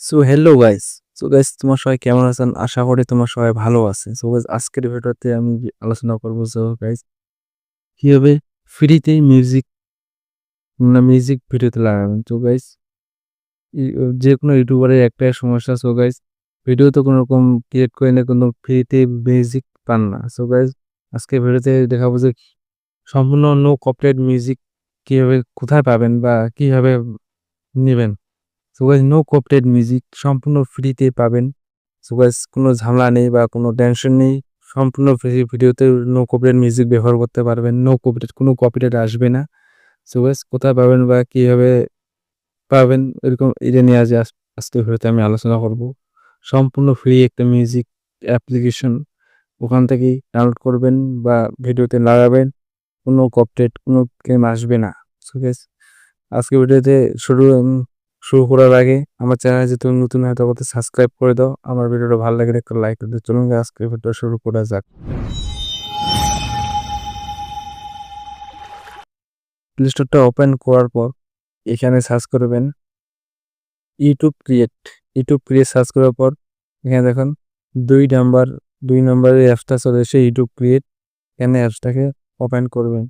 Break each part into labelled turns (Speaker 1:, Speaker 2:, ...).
Speaker 1: Hello guys. তোমার সবাই কেমন আছেন? আশা করি তোমার সবাই ভালো আছে। গাইস, আজকের ভিডিওতে আমি আলোচনা করব গাইস কিভাবে ফ্রিতে মিউজিক ভিডিওতে লাগাবেন। গাইস, যেকোনো ইউটিউবারের একটাই সমস্যা। গাইস, ভিডিওতে কোনো রকম ক্রিয়েট করে না, কোনো ফ্রিতে মিউজিক পান না। গাইস, আজকের ভিডিওতে দেখাবো যে সম্পূর্ণ নো কপিরাইট মিউজিক কিভাবে কোথায় পাবেন বা কিভাবে নিবেন। গাইস, নো কপিরাইট মিউজিক সম্পূর্ণ ফ্রিতে পাবেন। গাইস, কোনো ঝামেলা নেই বা কোনো টেনশন নেই। সম্পূর্ণ ফ্রি ভিডিওতে নো কপিরাইট মিউজিক ব্যবহার করতে পারবেন। নো কপিরাইট, কোনো কপিরাইট আসবে না। গাইস, কোথায় পাবেন বা কিভাবে পাবেন এরকম এটা নিয়ে আজকের ভিডিওতে আমি আলোচনা করব। সম্পূর্ণ ফ্রি একটা মিউজিক অ্যাপ্লিকেশন, ওখান থেকেই ডাউনলোড করবেন বা ভিডিওতে লাগাবেন। কোনো কপিরাইট, কোনো ক্লেম আসবে না। গাইস, আজকের ভিডিওতে শুরু করার আগে আমার চ্যানেলে যদি তুমি নতুন হয় তবে সাবস্ক্রাইব করে দাও। আমার ভিডিওটা ভালো লাগলে একটা লাইক করে দাও। চলুন আজকে ভিডিও শুরু করা যাক। প্লে স্টোরটা ওপেন করার পর এখানে সার্চ করবেন ইউটিউব ক্রিয়েট। সার্চ করার পর এখানে দেখুন দুই নাম্বারের অ্যাপসটা চলে এসে ইউটিউব ক্রিয়েট। এখানে অ্যাপসটাকে ওপেন করবেন।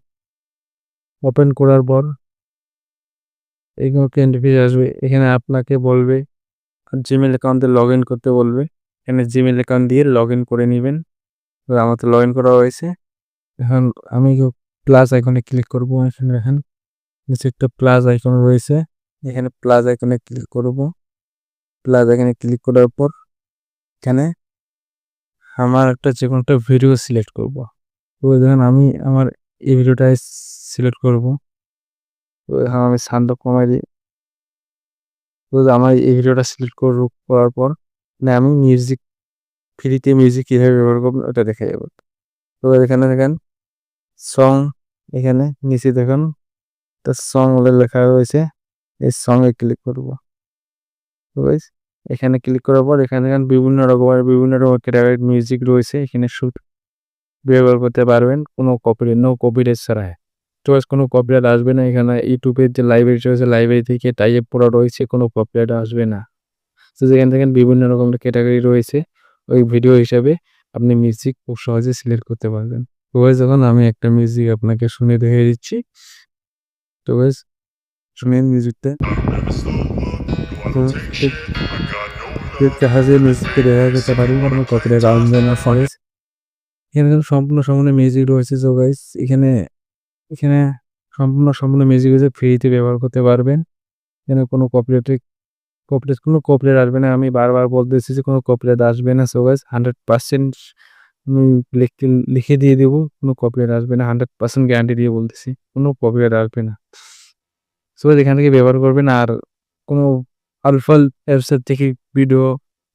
Speaker 1: ওপেন করার পর এইগুলো ইন্টারফেস আসবে। এখানে আপনাকে বলবে জিমেল অ্যাকাউন্টে লগ ইন করতে বলবে। এখানে জিমেল অ্যাকাউন্ট দিয়ে লগ ইন করে নেবেন। আমার তো লগ ইন করা হয়েছে। এখন আমি প্লাস আইকনে ক্লিক করব। এখানে দেখেন নিচে একটা প্লাস আইকন রয়েছে, এখানে প্লাস আইকনে ক্লিক করব। প্লাস আইকনে ক্লিক করার পর এখানে আমার যে কোনো একটা ভিডিও সিলেক্ট করব। তো দেখেন আমি আমার এই ভিডিওটাই সিলেক্ট করব। তো এখন আমি সাউন্ডটা কমাই দিই। তো আমার এই ভিডিওটা সিলেক্ট করার পর আমি ফ্রিতে মিউজিক কীভাবে ব্যবহার করবো ওটা দেখে যাবো। তো এখানে দেখেন সং, এখানে নিচে দেখুন একটা সং বলে লেখা রয়েছে, এই সং এ ক্লিক করব। তো গাইস, এখানে ক্লিক করার পর এখানে দেখেন বিভিন্ন রকমের ক্যাটাগরির মিউজিক রয়েছে। এখানে শুট ব্যবহার করতে পারবেন কোনো নো কপিরাইট ছাড়াই। তো গাইস, কোনো কপিরাইট আসবে না। এখানে ইউটিউবের যে লাইব্রেরি রয়েছে, লাইব্রেরি থেকে টাই আপ করা রয়েছে, কোনো কপিরাইট আসবে না। তো যেখানে দেখেন বিভিন্ন রকমের ক্যাটাগরি রয়েছে, ওই ভিডিও হিসাবে আপনি মিউজিক খুব সহজে সিলেক্ট করতে পারবেন। তো গাইস, যখন আমি একটা মিউজিক আপনাকে শুনে দেখিয়ে দিচ্ছি। তো গাইস, শুনেন মিউজিকটা। জাহাজে মিউজিকটা দেখা যেতে পারি মানে কপিরাইট আসবে না। ফরেস্ট এখানে কিন্তু সম্পূর্ণ মিউজিক রয়েছে। সো গাইস, এখানে এখানে সম্পূর্ণ মিউজিক রয়েছে, ফ্রিতে ব্যবহার করতে পারবেন। এখানে কোনো কোনো কপিরাইট আসবে না। আমি বারবার বলতেছি যে কোনো কপিরাইট আসবে না। সো গাইস, 100% আমি লিখে দিয়ে দেবো, কোনো কপিরাইট আসবে না। 100% গ্যারান্টি দিয়ে বলতেছি, কোনো কপিরাইট আসবে না। সো এখান থেকে ব্যবহার করবেন। আর কোনো আলফাল অ্যাপসের থেকে ভিডিও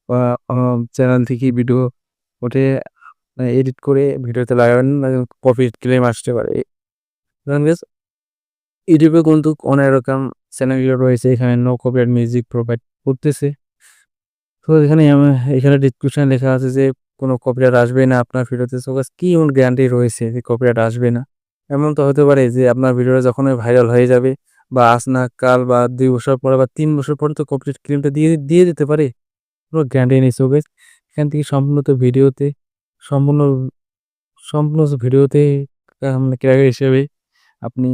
Speaker 1: বা চ্যানেল থেকে ভিডিও ওঠে এডিট করে ভিডিওতে লাগাবেন না, কপিরাইট ক্লেম আসতে পারে। ইউটিউবে কিন্তু অনেক রকম চ্যানেলগুলো রয়েছে, এখানে নো কপিরাইট মিউজিক প্রোভাইড করতেছে। তো এখানে ডিসক্রিপশন লেখা আছে যে কোনো কপিরাইট আসবে না আপনার ভিডিওতে। সো গাইস, কি এমন গ্যারান্টি রয়েছে যে কপিরাইট আসবে না? এমন তো হতে পারে যে আপনার ভিডিওটা যখনই ভাইরাল হয়ে যাবে বা আজ না কাল বা 2 বছর পরে বা 3 বছর পরে তো কপিরাইট ক্লেমটা দিয়ে দিতে পারে। কোনো গ্যারান্টি নেই। সো গাইস, এখান থেকে সম্পূর্ণ সম্পূর্ণ ভিডিওতে ক্যাটাগরি হিসেবে আপনি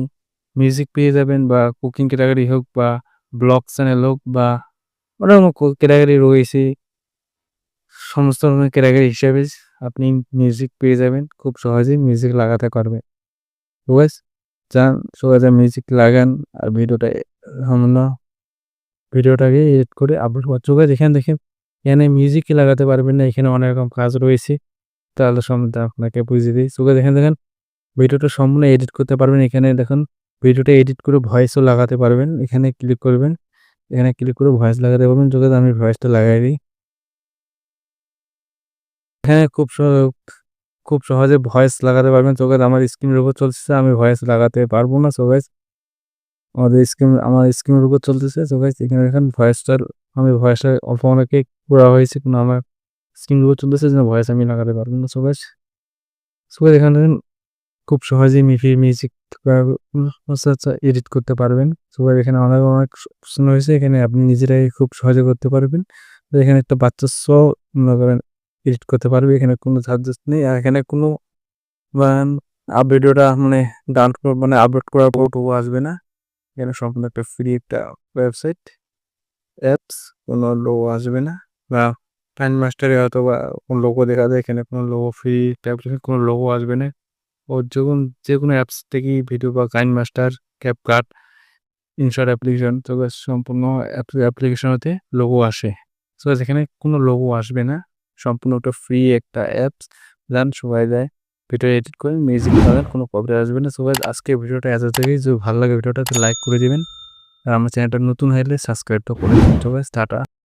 Speaker 1: মিউজিক পেয়ে যাবেন, বা কুকিং ক্যাটাগরি হোক বা ব্লগ চ্যানেল হোক বা অন্যান্য ক্যাটাগরি রয়েছে। সমস্ত ধরনের ক্যাটাগরি হিসেবে আপনি মিউজিক পেয়ে যাবেন, খুব সহজেই মিউজিক লাগাতে পারবেন। তো গাইস, যান সহজে মিউজিক লাগান আর ভিডিওটাকে এডিট করে আপলোড করতে। গাইস, এখানে দেখেন এখানে মিউজিকই লাগাতে পারবেন না, এখানে অনেক রকম কাজ রয়েছে। তাহলে সম্বন্ধে আপনাকে বুঝিয়ে দিই। সো গাইস, দেখেন ভিডিওটা সম্পূর্ণ এডিট করতে পারবেন। এখানে দেখুন ভিডিওটা এডিট করে ভয়েসও লাগাতে পারবেন। এখানে ক্লিক করবেন, এখানে ক্লিক করে ভয়েস লাগাতে পারবেন। তো গাইস, আমি ভয়েসটা লাগাই দিই। হ্যাঁ, খুব সহজে ভয়েস লাগাতে পারবেন। তো গাইস, আমার স্ক্রিনের উপর চলতেছে, আমি ভয়েস লাগাতে পারবো না। সো গাইস, আমার স্ক্রিনের উপর চলতেছে। সো গাইস, এখানে দেখেন আমি ভয়েসটা অল্প অনেকে করা হয়েছে, কিন্তু আমার স্ক্রিনের উপর চলতেছে যে ভয়েস আমি লাগাতে পারবো না। সো গাইস, এখানে দেখেন খুব সহজেই মিউজিক এডিট করতে পারবেন। সো গাইস এখানে অনেক অপশন রয়েছে, এখানে আপনি নিজেরাই খুব সহজে করতে পারবেন। তো এখানে একটা বাচ্চা মনে করেন এডিট করতে পারবে, এখানে কোনো চার্জেস নেই। আর এখানে কোনো ভিডিওটা মানে আপলোড করার পর ও আসবে না। এখানে সম্পূর্ণ একটা ফ্রি একটা ওয়েবসাইট অ্যাপস, কোনো লোগো আসবে না। বা কাইন মাস্টারে হয়তো বা কোনো লোগো দেখা যায়, এখানে কোনো লোগো ফ্রি অ্যাপ্লিকেশন কোনো লোগো আসবে না। ও যখন যে কোনো অ্যাপস থেকেই ভিডিও বা কাইন মাস্টার, ক্যাপকাট, ইনশট অ্যাপ্লিকেশন তো সম্পূর্ণ অ্যাপ্লিকেশন হতে লোগো আসে। সো এখানে কোনো লোগো আসবে না, সম্পূর্ণ একটা ফ্রি একটা অ্যাপস। যান সবাই যায় ভিডিও এডিট করে মিউজিক বানান, কোনো প্রবলেম আসবে না। সবাই আজকে ভিডিওটা এত থেকেই, যদি ভালো লাগে ভিডিওটাতে লাইক করে দিবেন, আর আমার চ্যানেলটা নতুন হলে সাবস্ক্রাইবটা করে দিবেন। সবাই টাটা।